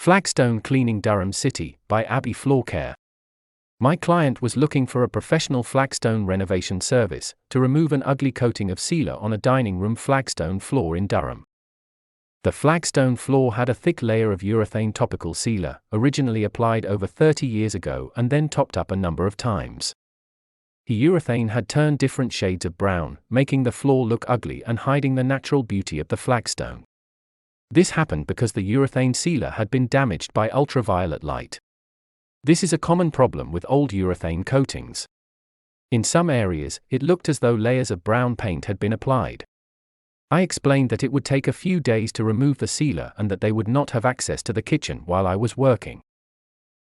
Flagstone Cleaning Durham City by Abbey Floor Care. My client was looking for a professional flagstone renovation service to remove an ugly coating of sealer on a dining room flagstone floor in Durham. The flagstone floor had a thick layer of urethane topical sealer, originally applied over 30 years ago and then topped up a number of times. The urethane had turned different shades of brown, making the floor look ugly and hiding the natural beauty of the flagstone. This happened because the urethane sealer had been damaged by ultraviolet light. This is a common problem with old urethane coatings. In some areas, it looked as though layers of brown paint had been applied. I explained that it would take a few days to remove the sealer and that they would not have access to the kitchen while I was working.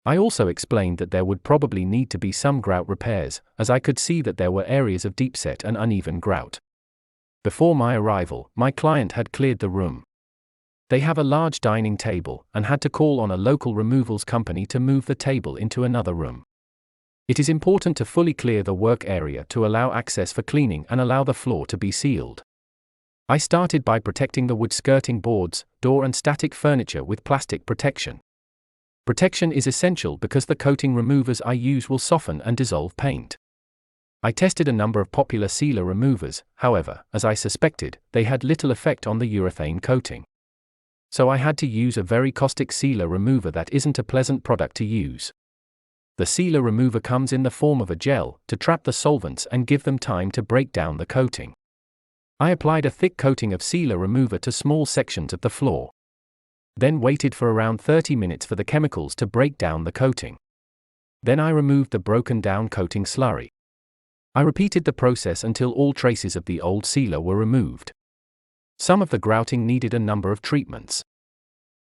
I also explained that there would probably need to be some grout repairs, as I could see that there were areas of deep-set and uneven grout. Before my arrival, my client had cleared the room. They have a large dining table and had to call on a local removals company to move the table into another room. It is important to fully clear the work area to allow access for cleaning and allow the floor to be sealed. I started by protecting the wood skirting boards, door and static furniture with plastic protection. Protection is essential because the coating removers I use will soften and dissolve paint. I tested a number of popular sealer removers, however, as I suspected, they had little effect on the urethane coating. So I had to use a very caustic sealer remover that isn't a pleasant product to use. The sealer remover comes in the form of a gel to trap the solvents and give them time to break down the coating. I applied a thick coating of sealer remover to small sections of the floor. Then waited for around 30 minutes for the chemicals to break down the coating. Then I removed the broken down coating slurry. I repeated the process until all traces of the old sealer were removed. Some of the grouting needed a number of treatments.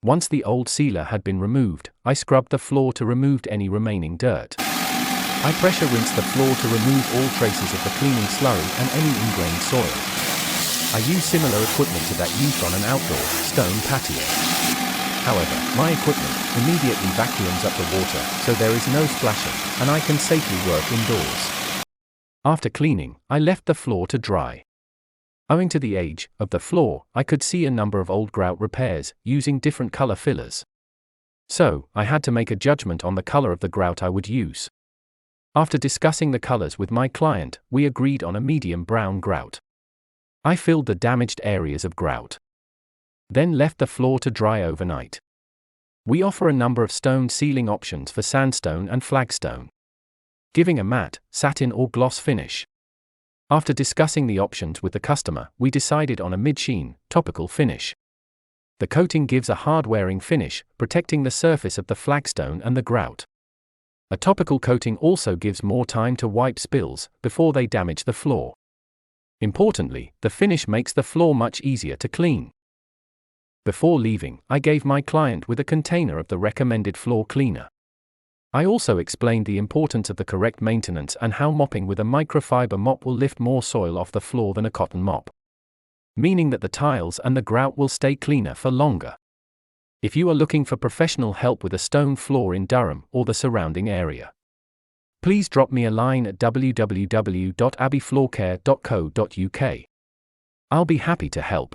Once the old sealer had been removed, I scrubbed the floor to remove any remaining dirt. I pressure rinsed the floor to remove all traces of the cleaning slurry and any ingrained soil. I used similar equipment to that used on an outdoor, stone patio. However, my equipment immediately vacuums up the water, so there is no splashing, and I can safely work indoors. After cleaning, I left the floor to dry. Owing to the age of the floor, I could see a number of old grout repairs, using different color fillers. So, I had to make a judgment on the color of the grout I would use. After discussing the colors with my client, we agreed on a medium brown grout. I filled the damaged areas of grout. Then left the floor to dry overnight. We offer a number of stone sealing options for sandstone and flagstone, giving a matte, satin or gloss finish. After discussing the options with the customer, we decided on a mid-sheen, topical finish. The coating gives a hard-wearing finish, protecting the surface of the flagstone and the grout. A topical coating also gives more time to wipe spills before they damage the floor. Importantly, the finish makes the floor much easier to clean. Before leaving, I gave my client with a container of the recommended floor cleaner. I also explained the importance of the correct maintenance and how mopping with a microfiber mop will lift more soil off the floor than a cotton mop, meaning that the tiles and the grout will stay cleaner for longer. If you are looking for professional help with a stone floor in Durham or the surrounding area, please drop me a line at www.abbeyfloorcare.co.uk. I'll be happy to help.